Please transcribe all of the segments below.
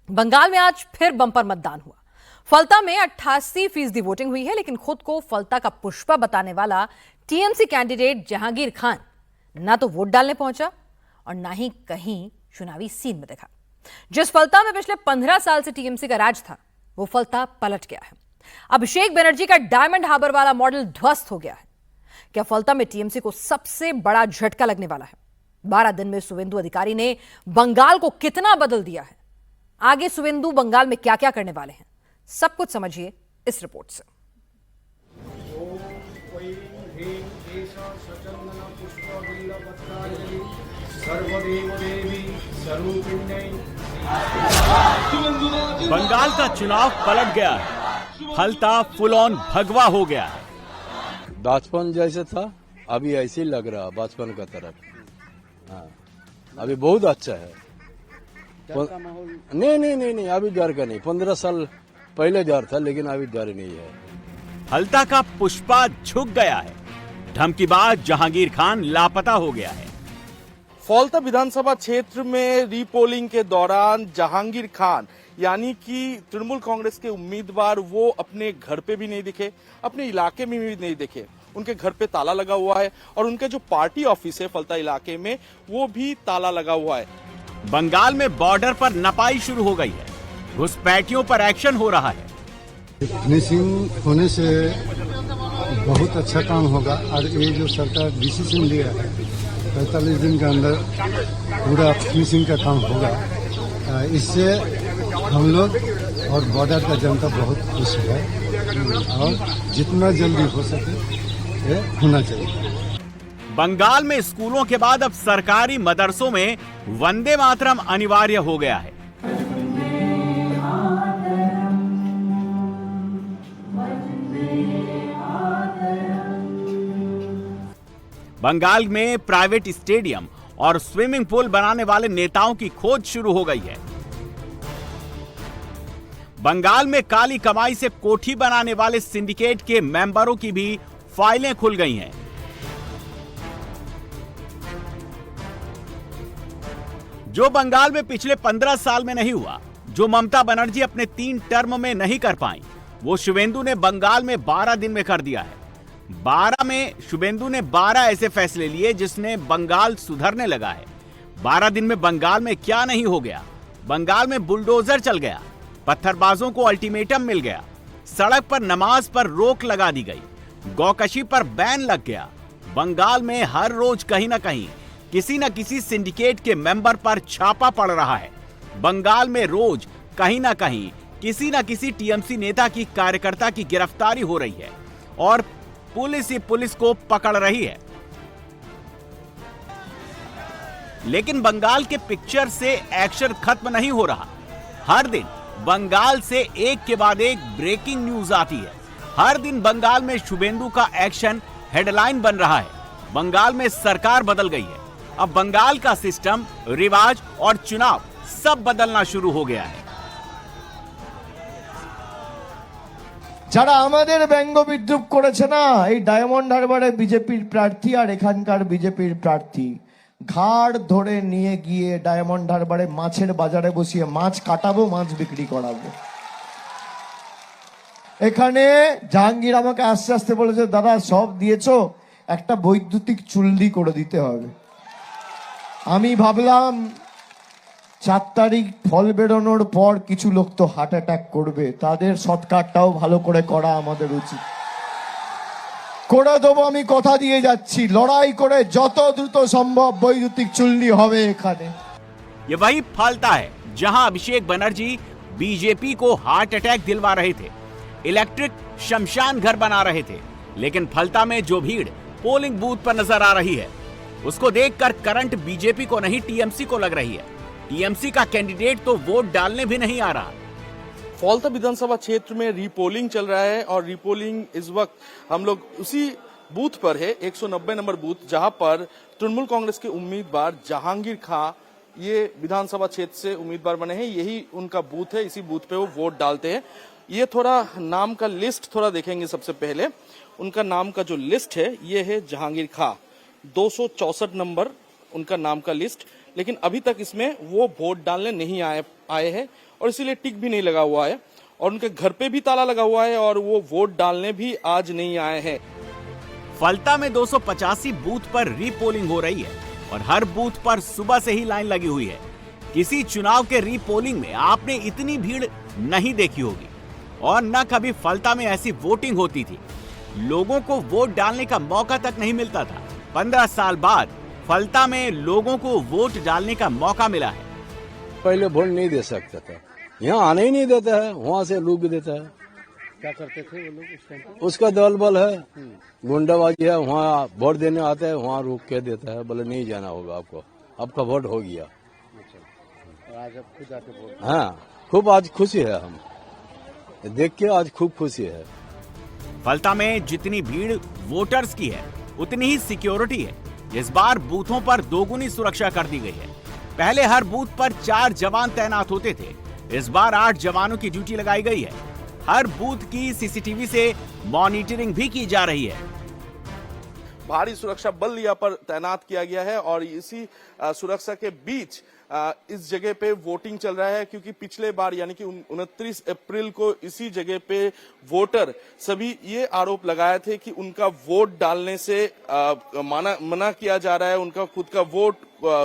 बंगाल में आज फिर बंपर मतदान हुआ। फलता में 88% वोटिंग हुई है, लेकिन खुद को फलता का पुष्पा बताने वाला टीएमसी कैंडिडेट जहांगीर खान ना तो वोट डालने पहुंचा और ना ही कहीं चुनावी सीन में दिखा। जिस फलता में पिछले 15 साल से टीएमसी का राज था, वो फलता पलट गया है। अभिषेक बनर्जी का डायमंड हार्बर वाला मॉडल ध्वस्त हो गया है। क्या फलता में टीएमसी को सबसे बड़ा झटका लगने वाला है? 12 दिन में शुवेंदु अधिकारी ने बंगाल को कितना बदल दिया है? आगे शुवेंदु बंगाल में क्या क्या करने वाले हैं, सब कुछ समझिए इस रिपोर्ट से। बंगाल का चुनाव पलट गया है। फलता फुल ऑन भगवा हो गया है। बचपन जैसे था अभी ऐसे ही लग रहा, बचपन का तरफ। हाँ, अभी बहुत अच्छा है। नहीं, अभी डर का नहीं। 15 साल पहले डर था, लेकिन अभी डर नहीं है। फलता का पुष्पा झुक गया है। धमकीबाज जहांगीर खान लापता हो गया है। फलता विधानसभा क्षेत्र में रीपोलिंग के दौरान जहांगीर खान यानी कि तृणमूल कांग्रेस के उम्मीदवार वो अपने घर पे भी नहीं दिखे, अपने इलाके में भी नहीं दिखे। उनके घर पे ताला लगा हुआ है और उनके जो पार्टी ऑफिस है फलता इलाके में वो भी ताला लगा हुआ है। बंगाल में बॉर्डर पर नपाई शुरू हो गई है। घुसपैठियों पर एक्शन हो रहा है। फिनिशिंग होने से बहुत अच्छा काम होगा और ये जो सरकार डिसीजन लिया है 45 दिन के अंदर पूरा फिनिशिंग का काम होगा। इससे हम लोग और बॉर्डर का जनता बहुत खुश है और जितना जल्दी हो सके ये होना चाहिए। बंगाल में स्कूलों के बाद अब सरकारी मदरसों में वंदे मातरम अनिवार्य हो गया है। बंगाल में प्राइवेट स्टेडियम और स्विमिंग पूल बनाने वाले नेताओं की खोज शुरू हो गई है। बंगाल में काली कमाई से कोठी बनाने वाले सिंडिकेट के मेंबरों की भी फाइलें खुल गई हैं। जो बंगाल में पिछले 15 साल में नहीं हुआ, जो ममता बनर्जी अपने 3 टर्म में नहीं कर पाई, वो शुवेंदु ने बंगाल में 12 दिन में कर दिया है। 12 में शुवेंदु ने 12 ऐसे फैसले लिए जिसने बंगाल सुधरने लगा है। 12 दिन में बंगाल में क्या नहीं हो गया। बंगाल में बुलडोजर चल गया, पत्थरबाजों को अल्टीमेटम मिल गया, सड़क पर नमाज पर रोक लगा दी गई, गौकशी पर बैन लग गया। बंगाल में हर रोज कहीं ना कहीं किसी न किसी सिंडिकेट के मेंबर पर छापा पड़ रहा है। बंगाल में रोज कहीं ना कहीं किसी न किसी टीएमसी नेता की कार्यकर्ता की गिरफ्तारी हो रही है और पुलिस ही पुलिस को पकड़ रही है। लेकिन बंगाल के पिक्चर से एक्शन खत्म नहीं हो रहा। हर दिन बंगाल से एक के बाद एक ब्रेकिंग न्यूज आती है। हर दिन बंगाल में शुवेंदु का एक्शन हेडलाइन बन रहा है। बंगाल में सरकार बदल गई है। अब बंगाल का सिस्टम, रिवाज और चुनाव सब बदलना शुरू हो गया है। যারা আমাদের ব্যঙ্গ বিদ্রুপ করেছে না, এই ডায়মন্ড হারবারে বিজেপির প্রার্থী আর এখানকার বিজেপির প্রার্থী ঘাড় ধরে নিয়ে গিয়ে ডায়মন্ড হারবারে মাছের বাজারে বসিয়ে মাছ কাটাবো, মাছ বিক্রি করাবো। এখানে জাহাঙ্গীর আমাকে আস্তে আস্তে বলেছে, দাদা সব দিয়েছো, একটা বৈদ্যুতিক চুল্লি করে দিতে হবে। আমি ভাবলাম 4 তারিখ ফল বেরোনোর পর কিছু লোক তো হার্ট অ্যাটাক করবে, তাদের সৎকারটাও ভালো করে করা আমাদের উচিত। করে দেবো, আমি কথা দিয়ে যাচ্ছি, লড়াই করে যত দ্রুত সম্ভব বৈদ্যুতিক চুল্লি হবে এখানে। ये वही फलता है जहां अभिषेक बनर्जी बीजेपी को हार्ट अटैक दिलवा रहे थे, इलेक्ट्रिक शमशान घर बना रहे थे। लेकिन फलता में जो भीड़ पोलिंग बूथ पर नजर आ रही है, उसको देखकर करंट बीजेपी को नहीं टीएमसी को लग रही है। टीएमसी का कैंडिडेट तो वोट डालने भी नहीं आ रहा। फलता विधानसभा क्षेत्र में रीपोलिंग चल रहा है और रीपोलिंग इस वक्त हम लोग उसी बूथ पर है, 190 नंबर बूथ, जहां पर तृणमूल कांग्रेस के उम्मीदवार जहांगीर खां ये विधानसभा क्षेत्र से उम्मीदवार बने हैं। यही उनका बूथ है, इसी बूथ पे वो वोट डालते हैं। ये थोड़ा नाम का लिस्ट थोड़ा देखेंगे। सबसे पहले उनका नाम का जो लिस्ट है ये है जहांगीर खां, 264 नंबर उनका नाम का लिस्ट। लेकिन अभी तक इसमें वो वोट डालने नहीं आए हैं और इसीलिए टिक भी नहीं लगा हुआ है और उनके घर पे भी ताला लगा हुआ है और वो वोट डालने भी आज नहीं आए हैं। फलता में 285 बूथ पर रीपोलिंग हो रही है और हर बूथ पर सुबह से ही लाइन लगी हुई है। किसी चुनाव के रीपोलिंग में आपने इतनी भीड़ नहीं देखी होगी और न कभी फलता में ऐसी वोटिंग होती थी। लोगों को वोट डालने का मौका तक नहीं मिलता था। 15 साल बाद फलता में लोगों को वोट डालने का मौका मिला है। पहले वोट नहीं दे सकता था, यहाँ आने ही नहीं देता है, वहाँ से रोक देता है। क्या करते थे वो लोग उस टाइम पे? उसका दल बल है, गुंडाबाजी है, वहाँ वोट देने आता है, वहाँ रोक के देता है, बोले नहीं जाना होगा आपको, आपका वोट हो गया। आज अब खुद आके वोट हाँ, खूब आज खुशी है, हम देख के आज खूब खुशी है। फलता में जितनी भीड़ वोटर्स की है उतनी ही सिक्योरिटी है। इस बार बूथों पर दोगुनी सुरक्षा कर दी गई है। पहले हर बूथ पर 4 जवान तैनात होते थे, इस बार 8 जवानों की ड्यूटी लगाई गई है। हर बूथ की सीसीटीवी से मॉनिटरिंग भी की जा रही है। भारी सुरक्षा बल यहाँ पर तैनात किया गया है और इसी सुरक्षा के बीच इस जगह पे वोटिंग चल रहा है, क्योंकि पिछले बार यानी कि 29 अप्रैल को इसी जगह पे वोटर सभी ये आरोप लगाए थे कि उनका वोट डालने से मना किया जा रहा है, उनका खुद का वोट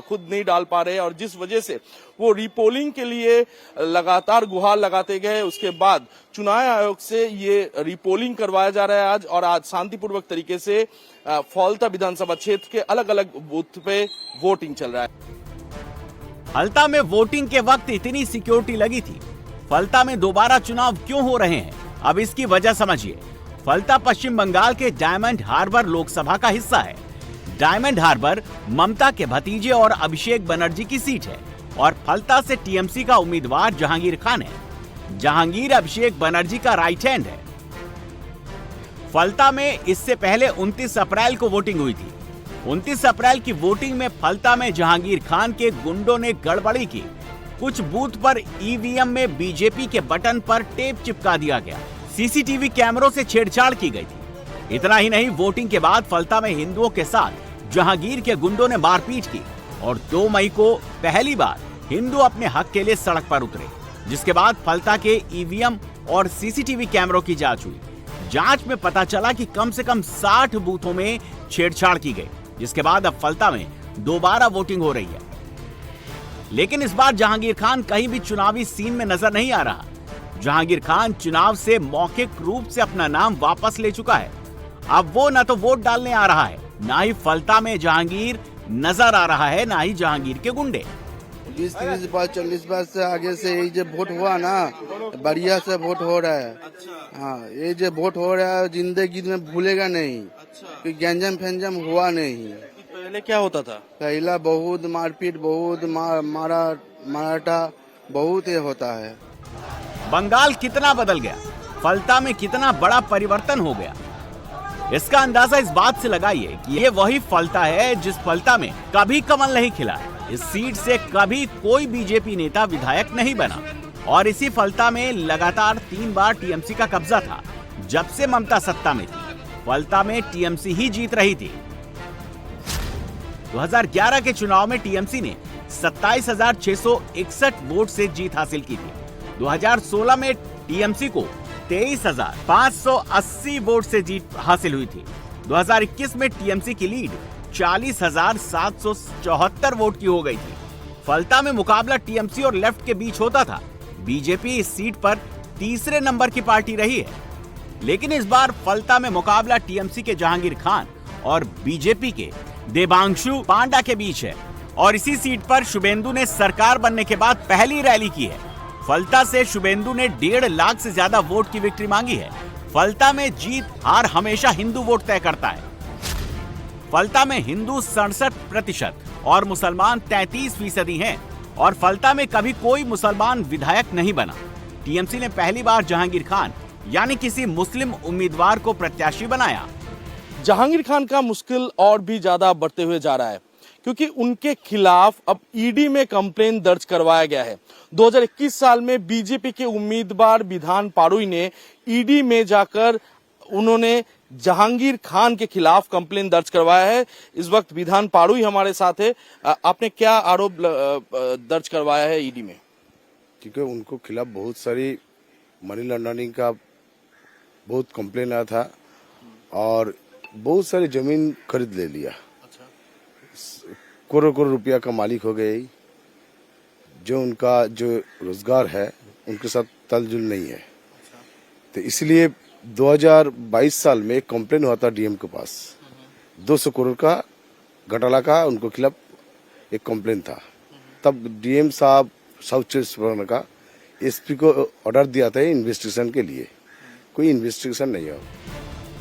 खुद नहीं डाल पा रहे और जिस वजह से वो रीपोलिंग के लिए लगातार गुहार लगाते गए। उसके बाद चुनाव आयोग से ये रीपोलिंग करवाया जा रहा है आज, और आज शांतिपूर्वक तरीके से फलता विधानसभा क्षेत्र के अलग अलग बूथ पे वोटिंग चल रहा है। फलता में वोटिंग के वक्त इतनी सिक्योरिटी लगी थी। फलता में दोबारा चुनाव क्यों हो रहे हैं, अब इसकी वजह समझिए। फलता पश्चिम बंगाल के डायमंड हार्बर लोकसभा का हिस्सा है। डायमंड हार्बर ममता के भतीजे और अभिषेक बनर्जी की सीट है और फलता से टीएमसी का उम्मीदवार जहांगीर खान है। जहांगीर अभिषेक बनर्जी का राइट हैंड है। फलता में इससे पहले 29 अप्रैल को वोटिंग हुई थी। 29 अप्रैल की वोटिंग में फलता में जहांगीर खान के गुंडों ने गड़बड़ी की। कुछ बूथ पर ईवीएम में बीजेपी के बटन पर टेप चिपका दिया गया। सीसीटीवी कैमरों से छेड़छाड़ की गई थी। इतना ही नहीं, वोटिंग के बाद फलता में हिंदुओं के साथ जहांगीर के गुंडों ने मारपीट की और 2 मई को पहली बार हिंदू अपने हक के लिए सड़क पर उतरे, जिसके बाद फलता के ईवीएम और सीसीटीवी कैमरों की जांच हुई। जांच में पता चला कि कम से कम 60 बूथों में छेड़छाड़ की गई, जिसके बाद अब फलता में दोबारा वोटिंग हो रही है। लेकिन इस बार जहांगीर खान कहीं भी चुनावी सीन में नजर नहीं आ रहा। जहांगीर खान चुनाव से मौखिक रूप से अपना नाम वापस ले चुका है। अब वो न तो वोट डालने आ रहा है, ना ही फलता में जहांगीर नजर आ रहा है, ना ही जहांगीर के गुंडे। 20-30 बार 40 बार से आगे से ये जो वोट हुआ ना, बढ़िया से वोट हो रहा है। हाँ, ये जो वोट हो रहा है जिंदगी में भूलेगा नहीं, कि गंजम फेंजम हुआ नहीं। पहले क्या होता था? पहला बहुत मारपीट, बहुत मराठा बहुत ये होता है। बंगाल कितना बदल गया, फलता में कितना बड़ा परिवर्तन हो गया, इसका अंदाजा इस बात से लगाइए कि ये वही फलता है जिस फलता में कभी कमल नहीं खिला। इस सीट से कभी कोई बीजेपी नेता विधायक नहीं बना और इसी फलता में लगातार 3 बार टीएमसी का कब्जा था। जब से ममता सत्ता में थी, फलता में टीएमसी ही जीत रही थी। 2011 के चुनाव में टीएमसी ने 27,661 वोट से जीत हासिल की थी। 2016 में टीएमसी को 23,580 वोट से जीत हासिल हुई थी। 2021 में टीएमसी की लीड 40,774 वोट की हो गई थी। फलता में मुकाबला टीएमसी और लेफ्ट के बीच होता था। बीजेपी इस सीट पर तीसरे नंबर की पार्टी रही है, लेकिन इस बार फलता में मुकाबला टीएमसी के जहांगीर खान और बीजेपी के देवांशु पांडा के बीच है और इसी सीट पर शुभेंदु ने सरकार बनने के बाद पहली रैली की है। फलता से शुभेंदु ने 1.5 लाख से ज्यादा वोट की विक्ट्री मांगी है। फलता में जीत हार हमेशा हिंदू वोट तय करता है। फलता में हिंदू 67% और मुसलमान 33% हैं और फलता में कभी कोई मुसलमान विधायक नहीं बना। टीएमसी ने पहली बार जहांगीर खान यानी किसी मुस्लिम उम्मीदवार को प्रत्याशी बनाया। जहांगीर खान का मुश्किल और भी ज्यादा बढ़ते हुए जा रहा है, क्योंकि उनके खिलाफ अब ईडी में कंप्लेन दर्ज करवाया गया है। 2021 साल में बीजेपी के उम्मीदवार विधान पारुई ने ईडी में जाकर उन्होंने जहांगीर खान के खिलाफ कंप्लेन दर्ज करवाया है। इस वक्त विधान पारुई हमारे साथ है। आपने क्या आरोप दर्ज करवाया है ईडी में? क्योंकि उनको खिलाफ बहुत सारी मनी लॉन्ड्रिंग का बहुत कंप्लेन आया था और बहुत सारी जमीन खरीद ले लिया। करोड़ करोड़ रुपया का मालिक हो गए। जो उनका जो रोजगार है उनके साथ तालजुल नहीं है। तो इसलिए 2022 साल में एक कंप्लेन हुआ था डीएम के पास, 200 करोड़ का घोटाला का उनको खिलाफ एक कंप्लेन था। तब डीएम साहब साउथ चौबीस परगना का एसपी को ऑर्डर दिया था इन्वेस्टिगेशन के लिए। कोई इन्वेस्टिगेशन नहीं हुआ।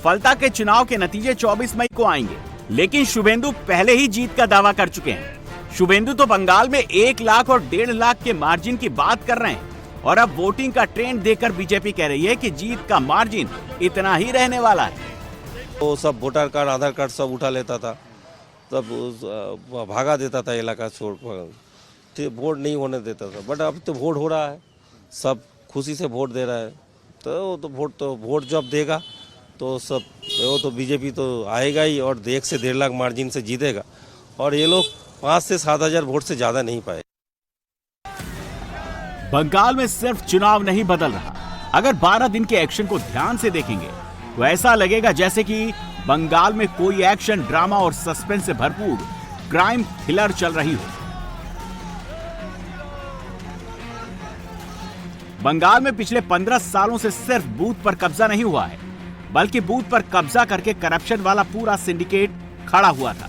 फलता के चुनाव के नतीजे 24 मई को आएंगे, लेकिन शुभेंदु पहले ही जीत का दावा कर चुके हैं। शुभेंदु तो बंगाल में 1 लाख और 1.5 लाख के मार्जिन की बात कर रहे हैं और अब वोटिंग का ट्रेंड देखकर बीजेपी कह रही है कि जीत का मार्जिन इतना ही रहने वाला है। वो सब वोटर कार्ड आधार कार्ड सब उठा लेता था, तब भागा देता था इलाका छोड़, वोट नहीं होने देता था। बट अब तो वोट हो रहा है, सब खुशी से वोट दे रहा है। तो वोट जब देगा तो सब वो तो बीजेपी तो आएगा ही और 1 से 1.5 लाख मार्जिन से जीतेगा और ये लोग 5 से 7 हजार वोट से ज्यादा नहीं पाए। बंगाल में सिर्फ चुनाव नहीं बदल रहा। अगर 12 दिन के एक्शन को ध्यान से देखेंगे तो ऐसा लगेगा जैसे कि बंगाल में कोई एक्शन ड्रामा और सस्पेंस से भरपूर क्राइम थ्रिलर चल रही हो। बंगाल में पिछले 15 सालों से सिर्फ बूथ पर कब्जा नहीं हुआ है, बल्कि बूथ पर कब्जा करके करप्शन वाला पूरा सिंडिकेट खड़ा हुआ था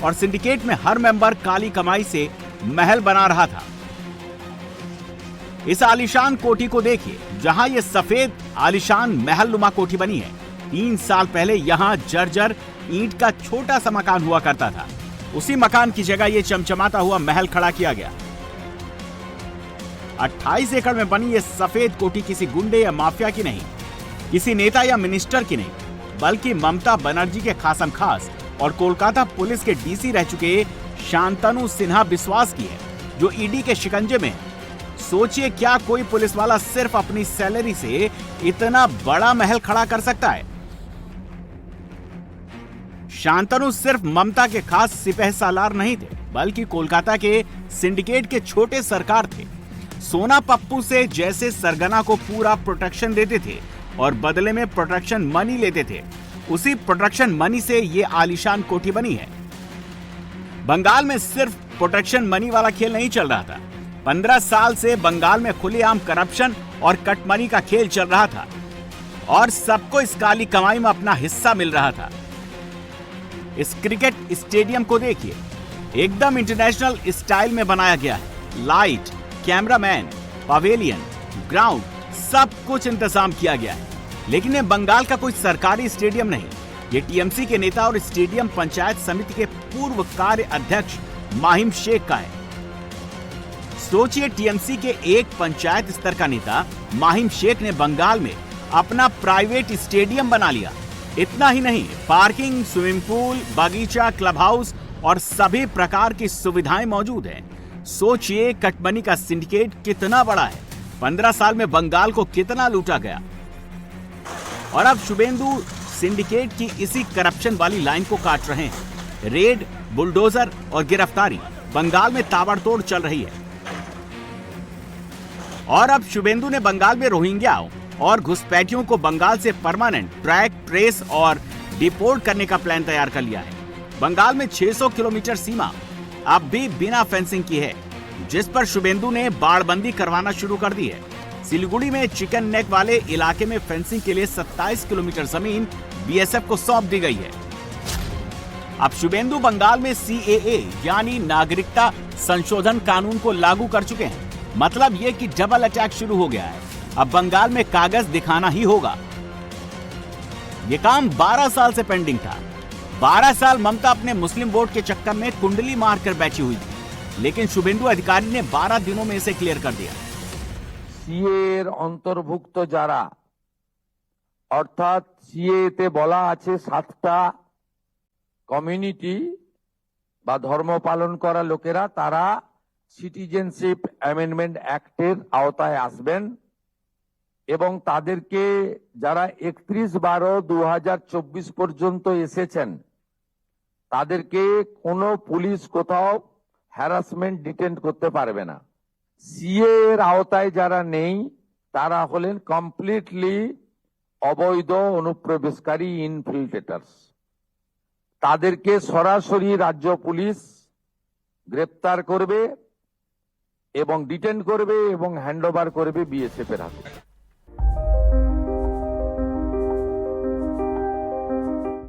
और सिंडिकेट में हर मेंबर काली कमाई से महल बना रहा था। इस आलीशान कोठी को देखिए, जहां ये सफेद आलीशान महल नुमा कोठी बनी है। 3 साल पहले यहां जर्जर ईंट का छोटा सा मकान हुआ करता था। उसी मकान की जगह ये चमचमाता हुआ महल खड़ा किया गया। 28 एकड़ में बनी ये सफेद कोठी किसी गुंडे या माफिया की नहीं, किसी नेता या मिनिस्टर की नहीं, बल्कि ममता बनर्जी के खासम खास और कोलकाता पुलिस के डीसी रह चुके शांतनु सिन्हा बिस्वास की है, जो ईडी के शिकंजे में है। सोचिए, क्या कोई पुलिस वाला सिर्फ अपनी सैलरी से इतना बड़ा महल खड़ा कर सकता है? शांतनु सिर्फ ममता के खास सिपह सालार नहीं थे, बल्कि कोलकाता के सिंडिकेट के छोटे सरकार थे। सोना पप्पू से जैसे सरगना को पूरा प्रोटेक्शन देते थे और बदले में प्रोटेक्शन मनी लेते थे, उसी प्रोटेक्शन मनी से ये आलीशान कोठी बनी है। बंगाल में सिर्फ प्रोटेक्शन मनी वाला खेल नहीं चल रहा था। 15 साल से बंगाल में खुलेआम करप्शन और कटमनी का खेल चल रहा था और सबको इस काली कमाई में अपना हिस्सा मिल रहा था। इस क्रिकेट स्टेडियम को देखिए, एकदम इंटरनेशनल स्टाइल में बनाया गया है। लाइट, कैमरामैन, पवेलियन, ग्राउंड, सब कुछ इंतजाम किया गया है। लेकिन ये बंगाल का कोई सरकारी स्टेडियम नहीं, ये टीएमसी के नेता और स्टेडियम पंचायत समिति के पूर्व कार्य अध्यक्ष माहिम शेख का है। सोचिए, टीएमसी के एक पंचायत स्तर का नेता माहिम शेख ने बंगाल में अपना प्राइवेट स्टेडियम बना लिया। इतना ही नहीं, पार्किंग, स्विमिंग पूल, बगीचा, क्लब हाउस और सभी प्रकार की सुविधाएं मौजूद हैं। सोचिए, कटमनी का सिंडिकेट कितना बड़ा है। 15 साल में बंगाल को कितना लूटा गया। और अब शुभेंदु सिंडिकेट की इसी करप्शन वाली लाइन को काट रहे हैं। रेड, बुलडोजर और गिरफ्तारी बंगाल में ताबड़तोड़ चल रही है। और अब शुभेंदु ने बंगाल में रोहिंग्याओं और घुसपैठियों को बंगाल से परमानेंट ट्रैक, ट्रेस और डिपोर्ट करने का प्लान तैयार कर लिया है। बंगाल में 600 किलोमीटर सीमा अब भी बिना फेंसिंग की है, जिस पर शुभेंदु ने बाड़बंदी करवाना शुरू कर दी है। सिलीगुड़ी में चिकन नेक वाले इलाके में फेंसिंग के लिए 27 किलोमीटर जमीन बीएसएफ को सौंप दी गई है। अब शुभेंदु बंगाल में सीएए यानी नागरिकता संशोधन कानून को लागू कर चुके हैं। मतलब ये कि डबल अटैक शुरू हो गया है। अब बंगाल में कागज दिखाना ही होगा। ये काम 12 साल से पेंडिंग था। 12 साल ममता अपने मुस्लिम वोट के चक्कर में कुंडली मारकर बैठी हुई थी, लेकिन शुभेंदु अधिकारी ने 12 दिनों में इसे क्लियर कर दिया। সিএর অন্তর্ভুক্ত যারা, অর্থাৎ সিএতে বলা আছে 7টা কমিউনিটি বা ধর্ম পালন করা লোকেরা, তারা সিটিজেনশিপ অ্যামেন্ডমেন্ট অ্যাক্টের আওতায় আসবেন এবং তাদেরকে যারা 31/12/2024 পর্যন্ত এসেছেন তাদেরকে কোনো পুলিশ কোথাও হ্যারাসমেন্ট ডিটেন্ট করতে পারবে না। সিএ এর আওতায় যারা নেই তারা হলেন কমপ্লিটলি অবৈধ অনুপ্রবেশকারী ইনফিল্ট্রেটার্স। তাদেরকে সরাসরি রাজ্য পুলিশ গ্রেপ্তার করবে এবং ডিটেন করবে এবং হ্যান্ডওভার করবে বিএসএফ এর হাতে।